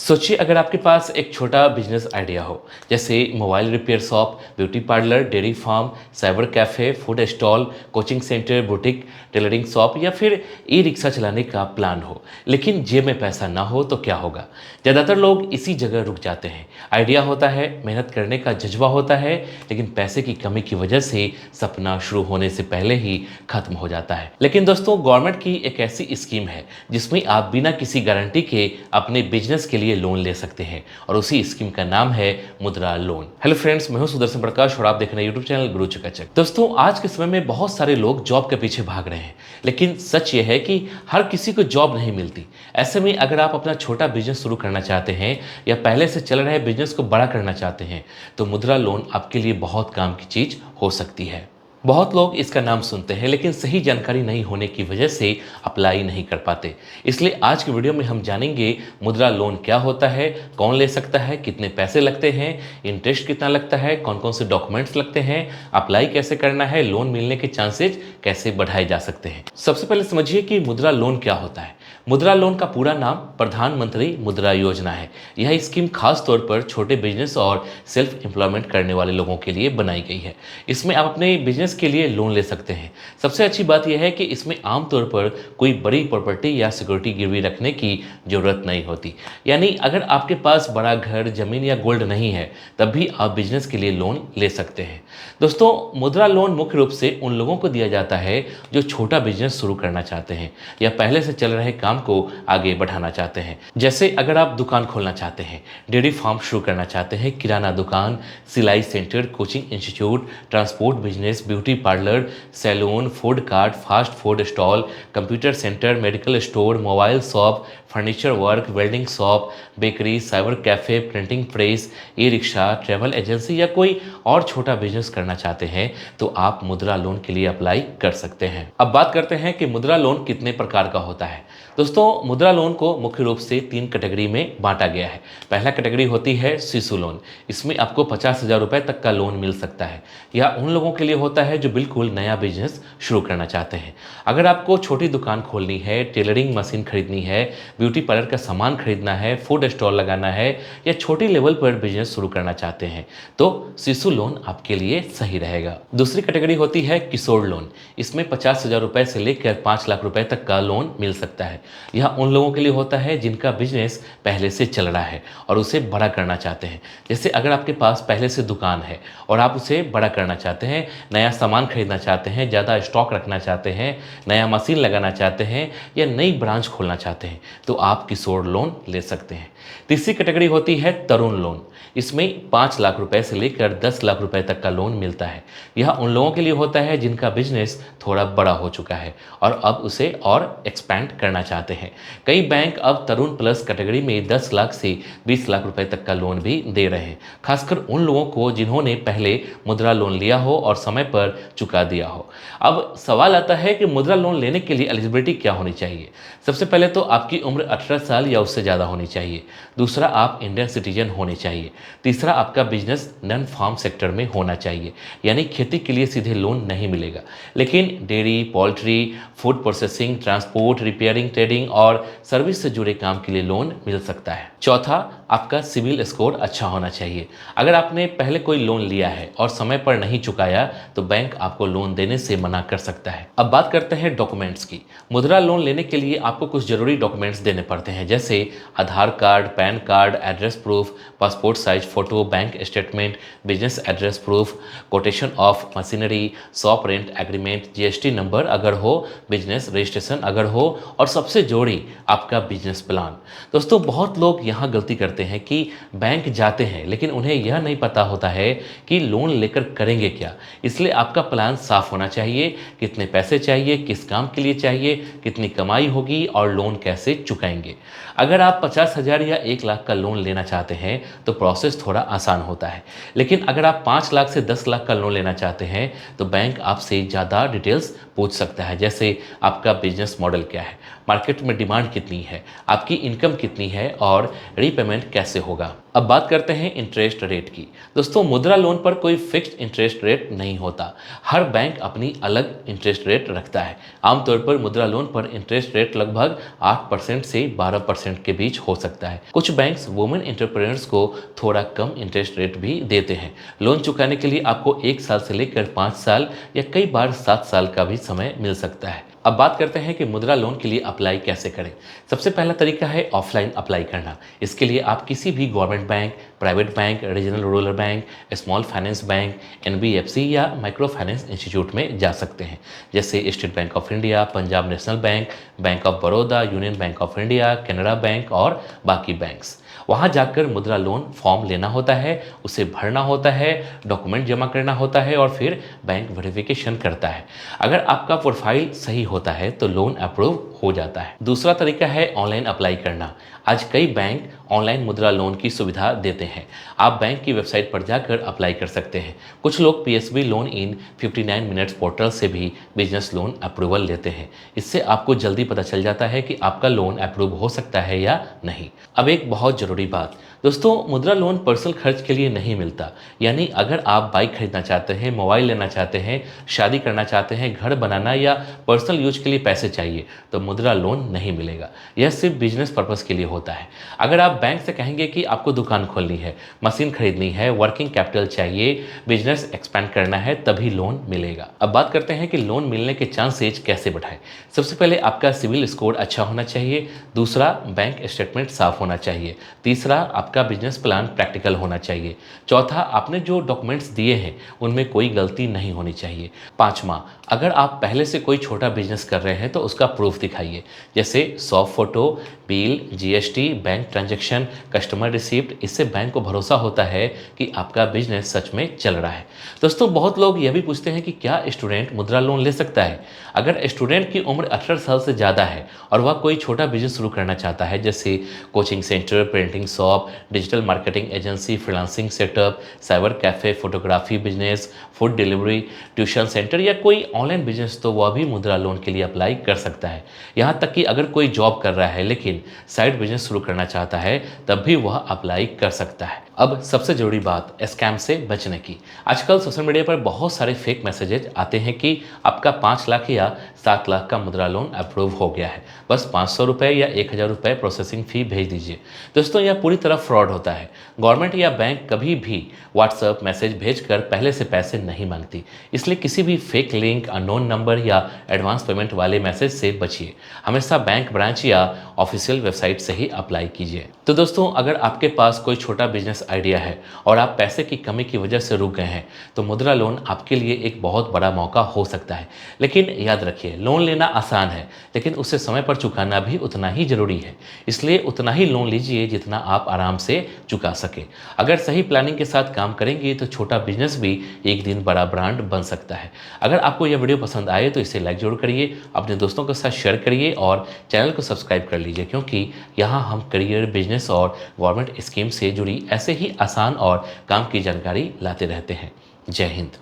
सोचिए अगर आपके पास एक छोटा बिजनेस आइडिया हो, जैसे mobile repair shop, beauty parlour, dairy farm, cyber cafe, food stall, coaching centre, boutique, tailoring shop या फिर ई रिक्शा चलाने का प्लान हो, लेकिन जेब में पैसा ना हो तो क्या होगा? ज़्यादातर लोग इसी जगह रुक जाते हैं। आइडिया होता है, मेहनत करने का जज्बा होता है, लेकिन पैसे की कमी की वजह से सपना शुरू होने से पहले ही खत्म हो जाता है। लेकिन दोस्तों, गवर्नमेंट की एक ऐसी स्कीम है जिसमें आप बिना किसी गारंटी के अपने बिजनेस के लिए लोन ले सकते हैं, और उसी स्कीम का नाम है मुद्रा लोन। हेलो फ्रेंड्स, मैं हूं सुदर्शन प्रकाश और आप देख रहे हैं यूट्यूब चैनल गुरु चकाचक। दोस्तों, आज के समय में बहुत सारे लोग जॉब के पीछे भाग रहे हैं, लेकिन सच ये है कि हर किसी को जॉब नहीं मिलती। ऐसे में अगर आप अपना छोटा बिजनेस शुरू करना चाहते हैं या पहले से चल रहे बिजनेस को बड़ा करना चाहते हैं, तो मुद्रा लोन आपके लिए बहुत काम की चीज हो सकती है। बहुत लोग इसका नाम सुनते हैं, लेकिन सही जानकारी नहीं होने की वजह से अप्लाई नहीं कर पाते। इसलिए आज की वीडियो में हम जानेंगे मुद्रा लोन क्या होता है, कौन ले सकता है, कितने पैसे लगते हैं, इंटरेस्ट कितना लगता है, कौन कौन से डॉक्यूमेंट्स लगते हैं, अप्लाई कैसे करना है, लोन मिलने के चांसेज कैसे बढ़ाए जा सकते हैं। सबसे पहले समझिए कि मुद्रा लोन क्या होता है। मुद्रा लोन का पूरा नाम प्रधानमंत्री मुद्रा योजना है। यह स्कीम खास तौर पर छोटे बिजनेस और सेल्फ एम्प्लॉयमेंट करने वाले लोगों के लिए बनाई गई है। इसमें आप अपने बिजनेस के लिए लोन ले सकते हैं। सबसे अच्छी बात यह है कि इसमें आमतौर पर कोई बड़ी प्रॉपर्टी या सिक्योरिटी गिरवी रखने की जरूरत नहीं होती। यानी अगर आपके पास बड़ा घर, जमीन या गोल्ड नहीं है, तब भी आप बिजनेस के लिए लोन ले सकते हैं। दोस्तों, मुद्रा लोन मुख्य रूप से उन लोगों को दिया जाता है जो छोटा बिजनेस शुरू करना चाहते हैं या पहले से चल रहे काम को आगे बढ़ाना चाहते हैं। जैसे अगर आप दुकान खोलना चाहते हैं, डेयरी फार्म शुरू करना चाहते हैं, किराना दुकान, सिलाई centre, coaching institute, transport business, beauty parlour, salon, food cart, fast food stall, computer centre, medical store, mobile shop, furniture work, welding shop, bakery, cyber cafe, printing press, e rickshaw, travel agency या कोई और छोटा business करना चाहते हैं, तो आप मुद्रा लोन के लिए अप्लाई कर सकते हैं। अब बात करते हैं कि मुद्रा लोन कितने प्रकार का होता है। दोस्तों, मुद्रा लोन को मुख्य रूप से 3 कैटेगरी में बांटा गया है। पहला कैटेगरी होती है शिशु लोन। इसमें आपको 50,000 रुपए तक का लोन मिल सकता है। यह उन लोगों के लिए होता है जो बिल्कुल नया बिजनेस शुरू करना चाहते हैं। अगर आपको छोटी दुकान खोलनी है, टेलरिंग मशीन खरीदनी है, ब्यूटी पार्लर का सामान खरीदना है, फूड स्टॉल लगाना है या छोटी लेवल पर बिजनेस शुरू करना चाहते हैं, तो शिशु लोन आपके लिए सही रहेगा। दूसरी कैटेगरी होती है किशोर लोन। इसमें 50,000 रुपए से लेकर 5 लाख रुपए तक का लोन मिल सकता है। यह उन लोगों के लिए होता है जिनका बिजनेस पहले से चल रहा है और उसे बड़ा करना चाहते हैं। जैसे अगर आपके पास पहले से दुकान है और आप उसे बड़ा करना चाहते हैं, नया सामान खरीदना चाहते हैं, ज़्यादा स्टॉक रखना चाहते हैं, नया मशीन लगाना चाहते हैं या नई ब्रांच खोलना चाहते हैं, तो आप किशोर लोन ले सकते हैं। तीसरी कैटेगरी होती है तरुण लोन। इसमें 5 लाख रुपए से लेकर 10 लाख रुपए तक का लोन मिलता है। यह उन लोगों के लिए होता है जिनका बिजनेस थोड़ा बड़ा हो चुका है और अब उसे और एक्सपैंड करना चाहते हैं। कई बैंक अब तरुण प्लस कैटेगरी में 10 लाख से 20 लाख रुपए तक का लोन भी दे रहे हैं, खासकर उन लोगों को जिन्होंने पहले मुद्रा लोन लिया हो और समय पर चुका दिया हो। अब सवाल आता है कि मुद्रा लोन लेने के लिए एलिजिबिलिटी क्या होनी चाहिए। सबसे पहले तो आपकी उम्र 18 साल या उससे ज़्यादा होनी चाहिए। दूसरा, आप इंडियन सिटीजन होने चाहिए। तीसरा, आपका बिजनेस नॉन फार्म सेक्टर में होना चाहिए, यानी खेती के लिए सीधे लोन नहीं मिलेगा, लेकिन dairy, poultry, food processing, transport, repairing, trading और सर्विस से जुड़े काम के लिए लोन मिल सकता है। चौथा, आपका सिविल स्कोर अच्छा होना चाहिए। अगर आपने पहले कोई लोन लिया है और समय पर नहीं चुकाया, तो बैंक आपको लोन देने से मना कर सकता है। अब बात करते हैं डॉक्यूमेंट्स की। मुद्रा लोन लेने के लिए आपको कुछ जरूरी डॉक्यूमेंट्स देने पड़ते हैं, जैसे Aadhaar card, PAN card, address proof, passport size photo, bank statement, business address proof, quotation of machinery, shop rent agreement, GST number अगर हो, बिजनेस रजिस्ट्रेशन अगर हो, और सबसे जोड़ी आपका बिजनेस प्लान। दोस्तों, बहुत लोग यहाँ गलती करते हैं कि बैंक जाते हैं, लेकिन उन्हें यह नहीं पता होता है कि लोन लेकर करेंगे क्या। इसलिए आपका प्लान साफ होना चाहिए। कितने पैसे चाहिए, किस काम के लिए चाहिए, कितनी कमाई होगी और लोन कैसे चुकाएंगे। अगर आप 50,000 या 1 लाख का लोन लेना चाहते हैं तो प्रोसेस थोड़ा आसान होता है, लेकिन अगर आप 5 लाख से 10 लाख का लोन लेना चाहते हैं तो बैंक आपसे ज़्यादा डिटेल्स पूछ सकता है, जैसे आपका बिजनेस मॉडल क्या है, मार्केट में डिमांड कितनी है, आपकी इनकम कितनी है और रीपेमेंट कैसे होगा। अब बात करते हैं इंटरेस्ट रेट की। दोस्तों, मुद्रा लोन पर कोई फिक्स्ड इंटरेस्ट रेट नहीं होता। हर बैंक अपनी अलग इंटरेस्ट रेट रखता है। आमतौर पर मुद्रा लोन पर इंटरेस्ट रेट लगभग 8% से 12% के बीच हो सकता है। कुछ बैंक्स वुमेन एंटरप्रेन्योर्स को थोड़ा कम इंटरेस्ट रेट भी देते हैं। लोन चुकाने के लिए आपको 1 साल से लेकर 5 साल या कई बार 7 साल का भी समय मिल सकता है। अब बात करते हैं कि मुद्रा लोन के लिए अप्लाई कैसे करें। सबसे पहला तरीका है ऑफलाइन अप्लाई करना। इसके लिए आप किसी भी government bank, private bank, regional rural bank, small finance bank, NBFC या माइक्रो फाइनेंस इंस्टीट्यूट में जा सकते हैं, जैसे state bank of India, Punjab national bank, bank of Baroda, union bank of India, Canara bank और बाकी बैंक्स। वहाँ जाकर मुद्रा लोन फॉर्म लेना होता है, उसे भरना होता है, डॉक्यूमेंट जमा करना होता है और फिर बैंक वेरिफिकेशन करता है। अगर आपका प्रोफाइल सही होता है तो लोन अप्रूव हो जाता है। दूसरा तरीका है ऑनलाइन अप्लाई करना। आज कई बैंक ऑनलाइन मुद्रा लोन की सुविधा देते हैं। आप बैंक की वेबसाइट पर जाकर अप्लाई कर सकते हैं। कुछ लोग PSB loan in 59 minutes portal से भी बिजनेस लोन अप्रूवल लेते हैं। इससे आपको जल्दी पता चल जाता है कि आपका लोन अप्रूव हो सकता है या नहीं। अब एक बहुत ज़रूरी बात, दोस्तों, मुद्रा लोन पर्सनल खर्च के लिए नहीं मिलता। यानी अगर आप बाइक खरीदना चाहते हैं, मोबाइल लेना चाहते हैं, शादी करना चाहते हैं, घर बनाना या पर्सनल यूज के लिए पैसे चाहिए तो मुद्रा लोन नहीं मिलेगा। यह सिर्फ बिजनेस पर्पस के लिए होता है। अगर आप बैंक से कहेंगे कि आपको दुकान खोलनी है, मशीन खरीदनी है, वर्किंग कैपिटल चाहिए, बिजनेस एक्सपेंड करना है, तभी लोन मिलेगा। अब बात करते हैं कि लोन मिलने के चांसेज कैसे बढ़ाएं। सबसे पहले आपका सिविल स्कोर अच्छा होना चाहिए। दूसरा, बैंक स्टेटमेंट साफ होना चाहिए। तीसरा, आपका बिजनेस प्लान प्रैक्टिकल होना चाहिए। चौथा, आपने जो डॉक्यूमेंट्स दिए हैं उनमें कोई गलती नहीं होनी चाहिए। पांचवा, अगर आप पहले से कोई छोटा बिजनेस कर रहे हैं तो उसका प्रूफ दिखाइए, जैसे 100 photo, bill, GST, bank transaction, customer receipt. इससे बैंक को भरोसा होता है कि आपका बिजनेस सच में चल रहा है। दोस्तों, बहुत लोग यह भी पूछते हैं कि क्या स्टूडेंट मुद्रा लोन ले सकता है। अगर स्टूडेंट की उम्र 18 साल से ज़्यादा है और वह कोई छोटा बिजनेस शुरू करना चाहता है, जैसे coaching centre, printing shop, digital marketing agency, freelancing setup, cyber cafe, photography business, food delivery, tuition centre या कोई ऑनलाइन बिजनेस, तो वह भी मुद्रा लोन के लिए अप्लाई कर सकता है। यहाँ तक कि अगर कोई जॉब कर रहा है लेकिन साइड बिजनेस शुरू करना चाहता है, तब भी वह अप्लाई कर सकता है। अब सबसे ज़रूरी बात, स्कैम से बचने की। आजकल सोशल मीडिया पर बहुत सारे फेक मैसेजेज आते हैं कि आपका 5 लाख या 7 लाख का मुद्रा लोन अप्रूव हो गया है, बस 500 रुपये या 1000 रुपये प्रोसेसिंग फ़ी भेज दीजिए। दोस्तों, यह पूरी तरह फ्रॉड होता है। गवर्नमेंट या बैंक कभी भी व्हाट्सएप मैसेज भेजकर पहले से पैसे नहीं मांगती, इसलिए किसी भी फेक लिंक, अननोन नंबर या एडवांस पेमेंट वाले मैसेज से बचिए। हमेशा बैंक ब्रांच या ऑफिशियल वेबसाइट से ही अप्लाई कीजिए। तो दोस्तों, अगर आपके पास कोई छोटा बिजनेस आइडिया है और आप पैसे की कमी की वजह से रुक गए हैं, तो मुद्रा लोन आपके लिए एक बहुत बड़ा मौका हो सकता है। लेकिन याद रखिए, लोन लेना आसान है, लेकिन उसे समय पर चुकाना भी उतना ही जरूरी है। इसलिए उतना ही लोन लीजिए जितना आप आराम से चुका सके। अगर सही प्लानिंग के साथ काम करेंगे तो छोटा बिजनेस भी एक दिन बड़ा ब्रांड बन सकता है। अगर आपको यह वीडियो पसंद आए तो इसे लाइक जरूर करिए, अपने दोस्तों के साथ शेयर करिए और चैनल को सब्सक्राइब कर लीजिए, क्योंकि यहाँ हम करियर, बिजनेस और गवर्नमेंट स्कीम से जुड़ी ऐसे ही आसान और काम की जानकारी लाते रहते हैं। जय हिंद।